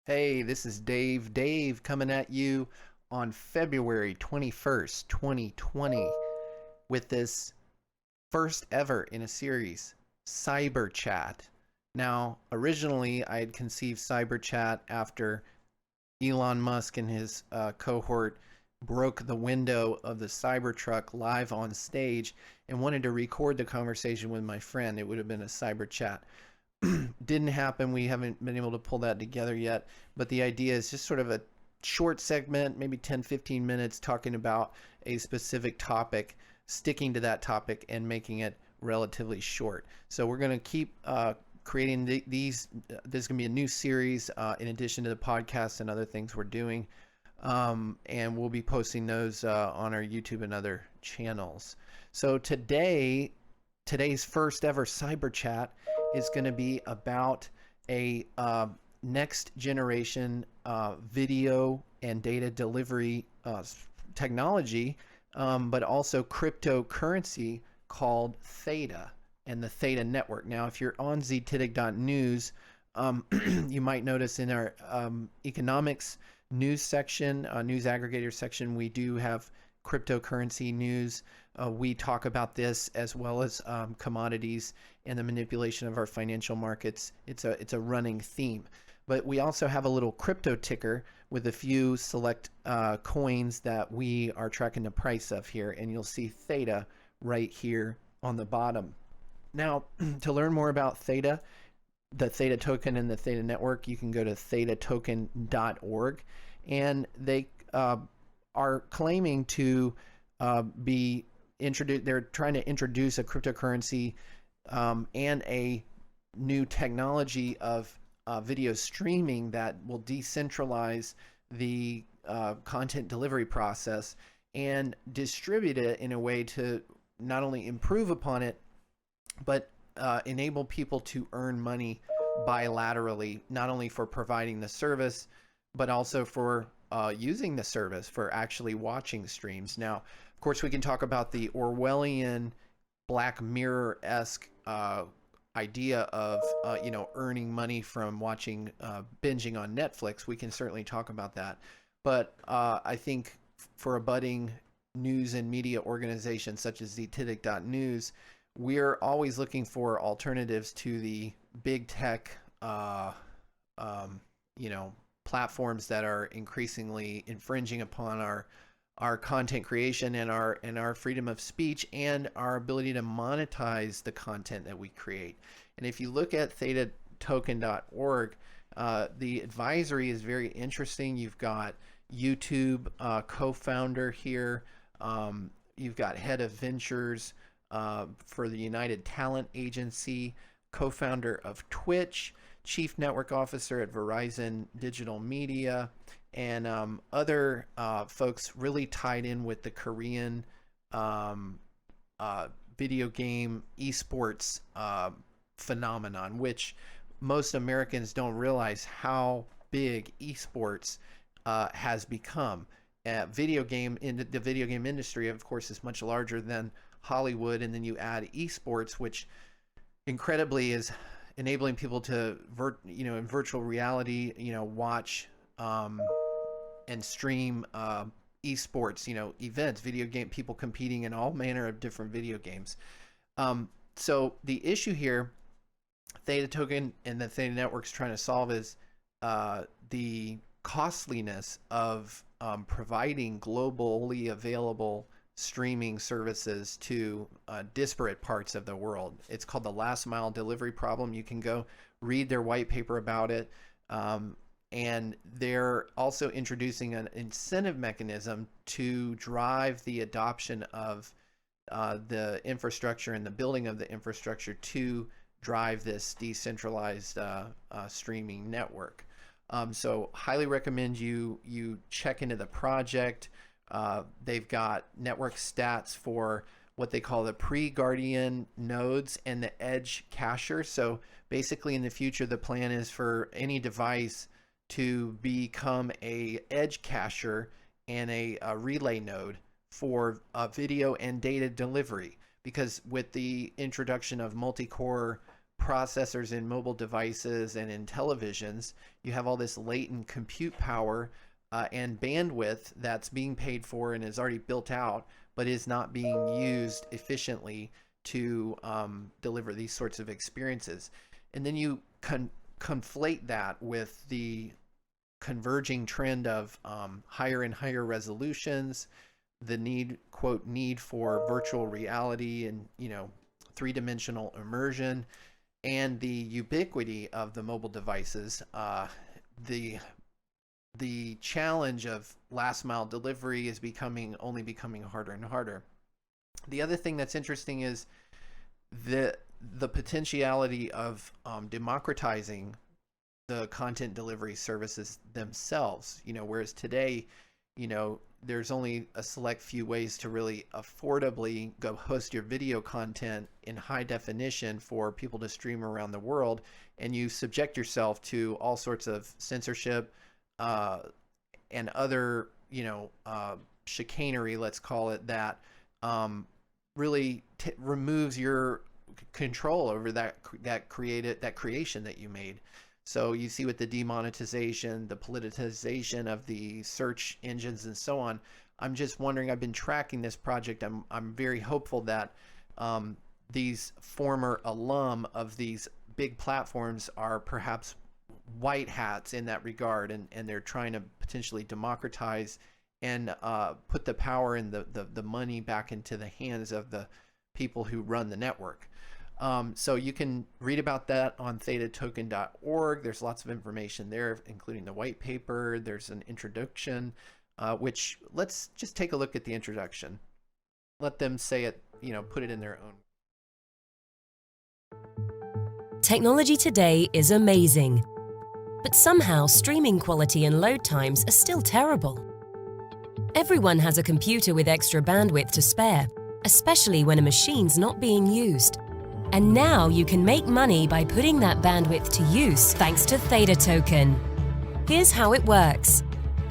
Hey, this is Dave. Dave coming at you on February 21st, 2020 with this first ever in a series, Cyber Chat. Now, originally I had conceived Cyber Chat after Elon Musk and his cohort broke the window of the Cybertruck live on stage and wanted to record the conversation with my friend. It would have been a Cyber Chat. Didn't happen. We haven't been able to pull that together yet. But the idea is just sort of a short segment, maybe 10, 15 minutes, talking about a specific topic, sticking to that topic and making it relatively short. So we're going to keep creating these. There's going to be a new series in addition to the podcast and other things we're doing. And we'll be posting those on our YouTube and other channels. So today's first ever Cyber Chat is going to be about a next generation video and data delivery technology, but also cryptocurrency called Theta and the Theta Network. Now, if you're on Zetetic.news, you might notice in our economics news section, news aggregator section, we do have cryptocurrency news. We talk about this as well as commodities and the manipulation of our financial markets. It's a running theme. But we also have a little crypto ticker with a few select coins that we are tracking the price of here, and you'll see Theta right here on the bottom. Now, to learn more about Theta, the Theta token and the Theta network, you can go to ThetaToken.org, and they are claiming to be introduced. They're trying to introduce a cryptocurrency and a new technology of video streaming that will decentralize the content delivery process and distribute it in a way to not only improve upon it, but enable people to earn money bilaterally, not only for providing the service, but also for using the service, for actually watching streams. Now, of course, we can talk about the Orwellian Black Mirror-esque idea of earning money from watching binging on Netflix. We can certainly talk about that. But I think for a budding news and media organization such as Zetetic.news, we're always looking for alternatives to the big tech platforms that are increasingly infringing upon our content creation and our freedom of speech and our ability to monetize the content that we create. And if you look at ThetaToken.org, the advisory is very interesting. You've got YouTube co-founder here. You've got head of ventures for the United Talent Agency, co-founder of Twitch, chief network officer at Verizon Digital Media, and other folks really tied in with the Korean video game esports phenomenon, which most Americans don't realize how big esports has become. The video game industry, of course, is much larger than Hollywood, and then you add esports, which incredibly is enabling people to in virtual reality watch and stream esports events, video game people competing in all manner of different video games. So the issue here Theta Token and the Theta Network's trying to solve is the costliness of providing globally available streaming services to disparate parts of the world. It's called the last mile delivery problem. You can go read their white paper about it. And they're also introducing an incentive mechanism to drive the adoption of the infrastructure and the building of the infrastructure to drive this decentralized streaming network. So highly recommend you check into the project. They've got network stats for what they call the pre-guardian nodes and the edge cacher. So basically in the future, the plan is for any device to become a edge cacher and a relay node for video and data delivery. Because with the introduction of multi-core processors in mobile devices and in televisions, you have all this latent compute power and bandwidth that's being paid for and is already built out, but is not being used efficiently to deliver these sorts of experiences. And then you conflate that with the converging trend of higher and higher resolutions, the need for virtual reality and, three-dimensional immersion, and the ubiquity of the mobile devices. The challenge of last mile delivery is only becoming harder and harder. The other thing that's interesting is the potentiality of democratizing the content delivery services themselves. Whereas today, there's only a select few ways to really affordably go host your video content in high definition for people to stream around the world, and you subject yourself to all sorts of censorship and other, chicanery, let's call it that, really removes your control over that creation that you made. So you see with the demonetization, the politicization of the search engines and so on. I'm just wondering, I've been tracking this project. I'm very hopeful that these former alum of these big platforms are perhaps white hats in that regard, and they're trying to potentially democratize and put the power and the money back into the hands of the people who run the network. So you can read about that on thetatoken.org. There's lots of information there, including the white paper. There's an introduction, which let's just take a look at the introduction. Let them say it, put it in their own. Technology today is amazing, but somehow streaming quality and load times are still terrible. Everyone has a computer with extra bandwidth to spare, especially when a machine's not being used. And now you can make money by putting that bandwidth to use thanks to Theta Token. Here's how it works.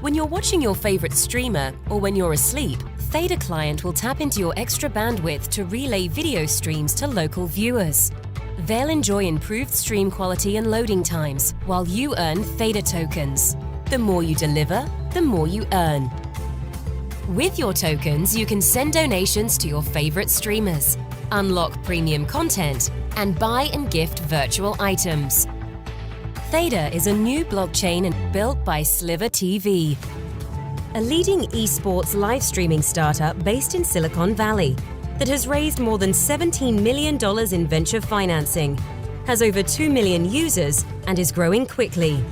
When you're watching your favorite streamer or when you're asleep, Theta Client will tap into your extra bandwidth to relay video streams to local viewers. They'll enjoy improved stream quality and loading times while you earn Theta Tokens. The more you deliver, the more you earn. With your tokens, you can send donations to your favorite streamers, unlock premium content, and buy and gift virtual items. Theta is a new blockchain built by Sliver TV, a leading esports live streaming startup based in Silicon Valley that has raised more than $17 million in venture financing, has over 2 million users, and is growing quickly.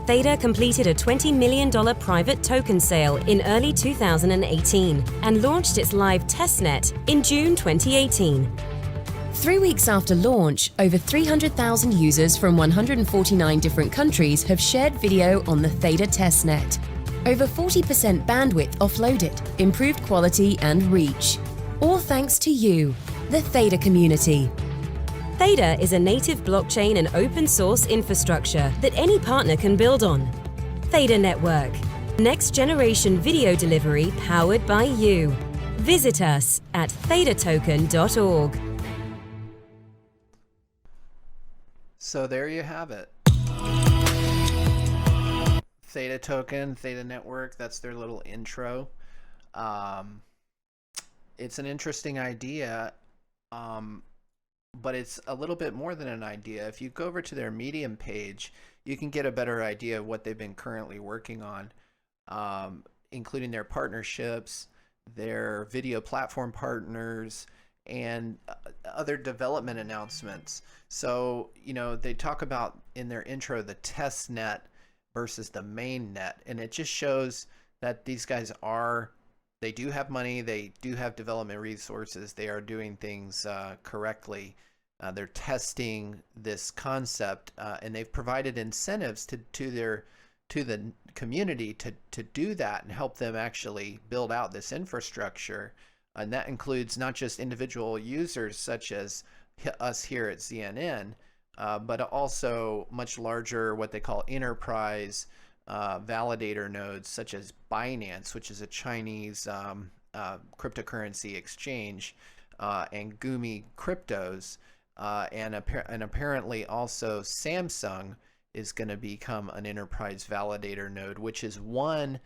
Theta completed a $20 million private token sale in early 2018 and launched its live testnet in June 2018. 3 weeks after launch, over 300,000 users from 149 different countries have shared video on the Theta testnet. Over 40% bandwidth offloaded, improved quality and reach. All thanks to you, the Theta community. Theta is a native blockchain and open source infrastructure that any partner can build on. Theta Network, next generation video delivery powered by you. Visit us at thetatoken.org. So there you have it. Theta Token, Theta Network, that's their little intro. It's an interesting idea. But it's a little bit more than an idea. If you go over to their Medium page, you can get a better idea of what they've been currently working on, including their partnerships, their video platform partners, and other development announcements. So, they talk about in their intro the test net versus the main net, and it just shows that these guys they do have money, they do have development resources, they are doing things correctly. They're testing this concept, and they've provided incentives to the community to do that and help them actually build out this infrastructure. And that includes not just individual users such as us here at CNN, but also much larger, what they call enterprise validator nodes, such as Binance, which is a Chinese cryptocurrency exchange, and Gumi Cryptos, and apparently also Samsung is going to become an enterprise validator node, which is one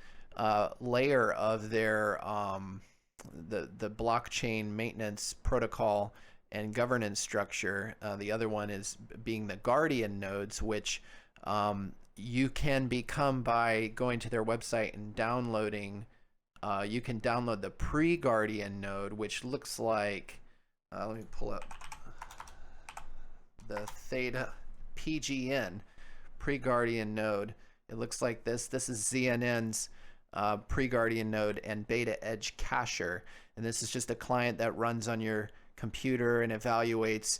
layer of their the blockchain maintenance protocol and governance structure. The other one is being the guardian nodes, which you can become by going to their website and downloading. You can download the pre-guardian node, which looks like, let me pull up the Theta PGN pre-guardian node. It looks like this. This is ZNN's pre-guardian node and beta edge cacher. And this is just a client that runs on your computer and evaluates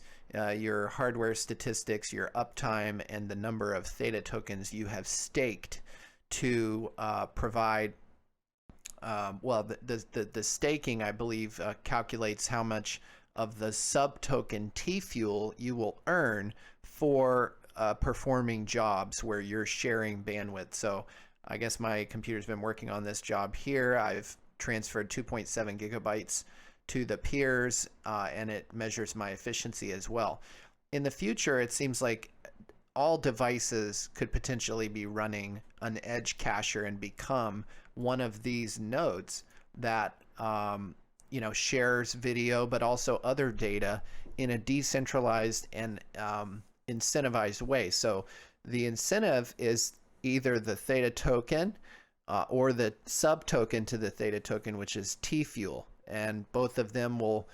your hardware statistics, your uptime, and the number of Theta tokens you have staked to provide. Well, the staking, I believe, calculates how much of the sub-token T-Fuel you will earn for performing jobs where you're sharing bandwidth. So I guess my computer's been working on this job here. I've transferred 2.7 gigabytes to the peers, and it measures my efficiency as well. In the future, it seems like all devices could potentially be running an edge cacher and become one of these nodes that shares video, but also other data in a decentralized and incentivized way. So the incentive is either the Theta token or the sub token to the Theta token, which is T-Fuel, and both of them will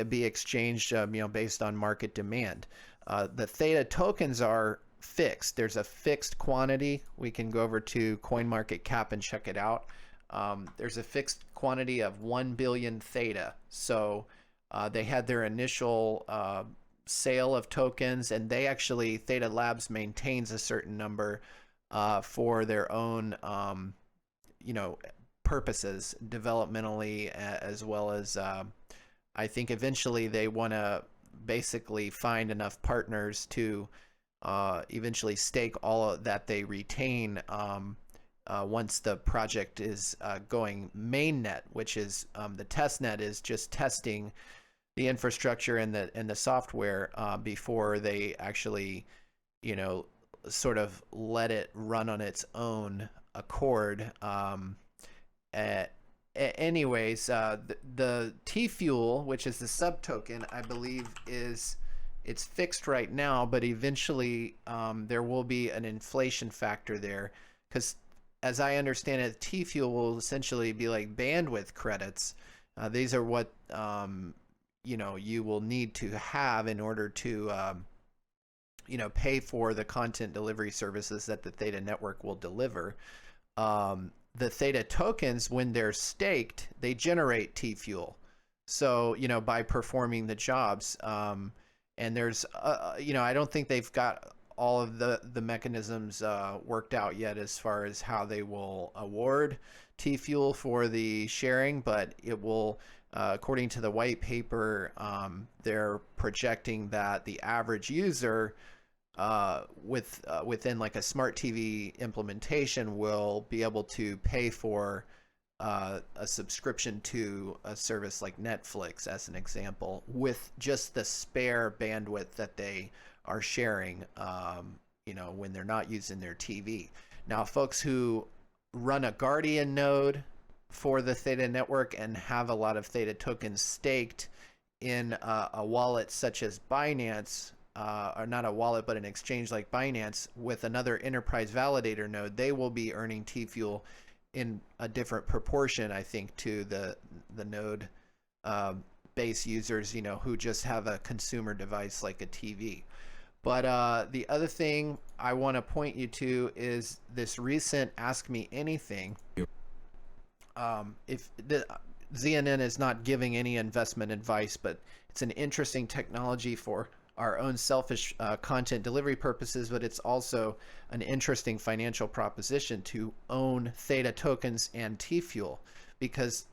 be exchanged based on market demand. The Theta tokens are fixed. There's a fixed quantity. We can go over to CoinMarketCap and check it out. There's a fixed quantity of 1 billion Theta. So they had their initial sale of tokens, and Theta Labs maintains a certain number for their own purposes, developmentally, as well as I think eventually they want to basically find enough partners to eventually stake all that they retain once the project is going mainnet, which is the test net is just testing the infrastructure and the software before they actually sort of let it run on its own accord. Anyways, the T-Fuel, which is the sub token, I believe it's fixed right now, but eventually there will be an inflation factor there, because as I understand it, T-Fuel will essentially be like bandwidth credits. These are what you will need to have in order to pay for the content delivery services that the Theta Network will deliver. The Theta tokens, when they're staked, they generate T-Fuel. So, by performing the jobs. And there's, I don't think they've got all of the mechanisms worked out yet as far as how they will award T-Fuel for the sharing, but it will, according to the white paper, they're projecting that the average user within like a smart TV implementation will be able to pay for a subscription to a service like Netflix, as an example, with just the spare bandwidth that they are sharing, when they're not using their TV. Now, folks who run a Guardian node for the Theta Network and have a lot of Theta tokens staked in a wallet such as Binance, or not a wallet, but an exchange like Binance with another enterprise validator node, they will be earning T-Fuel in a different proportion, I think, to the node base users, who just have a consumer device like a TV. But the other thing I want to point you to is this recent Ask Me Anything. If the ZNN is not giving any investment advice, but it's an interesting technology for our own selfish content delivery purposes, but it's also an interesting financial proposition to own Theta tokens and T-Fuel, because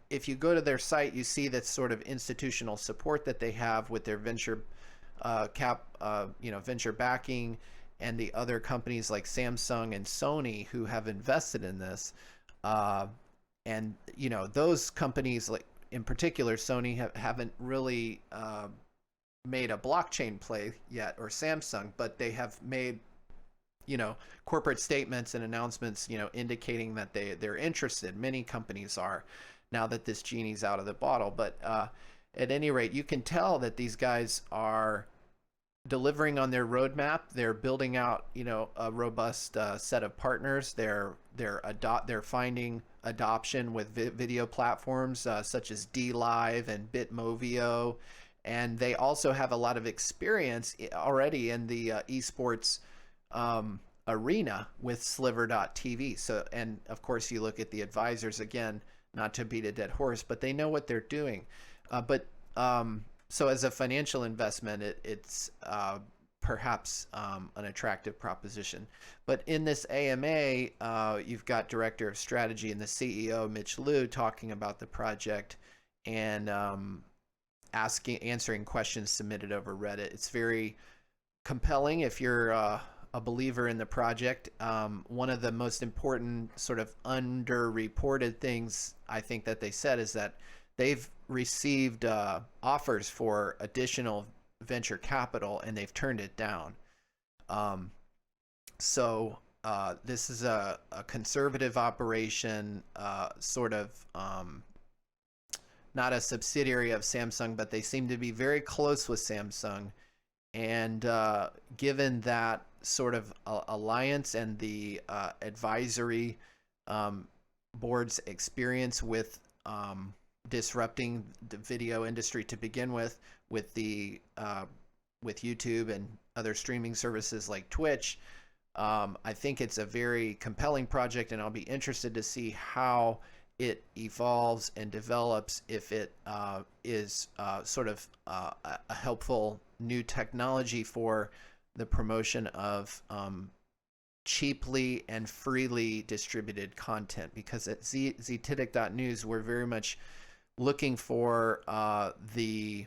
if you go to their site, you see that sort of institutional support that they have with their venture venture backing, and the other companies like Samsung and Sony who have invested in this. And those companies, like in particular Sony, haven't really made a blockchain play yet, or Samsung, but they have made, corporate statements and announcements, indicating that they're interested. Many companies are, now that this genie's out of the bottle. But at any rate, you can tell that these guys are delivering on their roadmap. They're building out, a robust set of partners. They're finding adoption with video platforms such as DLive and Bitmovio, and they also have a lot of experience already in the esports arena with Sliver.tv. So, and of course, you look at the advisors again, not to beat a dead horse, but they know what they're doing. So as a financial investment, it's perhaps an attractive proposition. But in this AMA, you've got Director of Strategy and the CEO, Mitch Liu, talking about the project and answering questions submitted over Reddit. It's very compelling if you're a believer in the project. One of the most important sort of underreported things I think that they said is that they've received offers for additional venture capital and they've turned it down. So this is a conservative operation, sort of not a subsidiary of Samsung, but they seem to be very close with Samsung. And given that sort of alliance and the advisory board's experience with disrupting the video industry to begin with the with YouTube and other streaming services like Twitch, I think it's a very compelling project, and I'll be interested to see how it evolves and develops, if it is sort of a helpful new technology for the promotion of cheaply and freely distributed content. Because at Zetetic.news, we're very much looking for the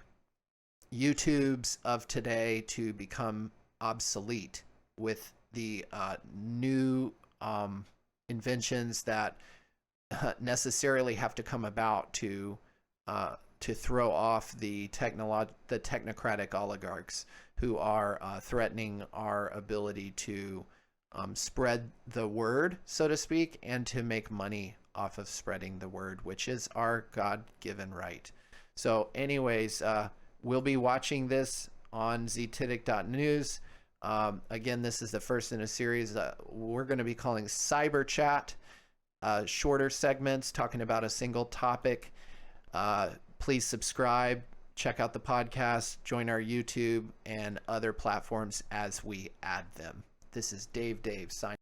YouTubes of today to become obsolete with the new inventions that necessarily have to come about to throw off the technocratic oligarchs who are threatening our ability to spread the word, so to speak, and to make money off of spreading the word, which is our God-given right. So anyways, we'll be watching this on Zetetic.news. Again, this is the first in a series we're going to be calling Cyber Chat, shorter segments talking about a single topic. Please subscribe, check out the podcast, join our YouTube and other platforms as we add them. This is Dave signing.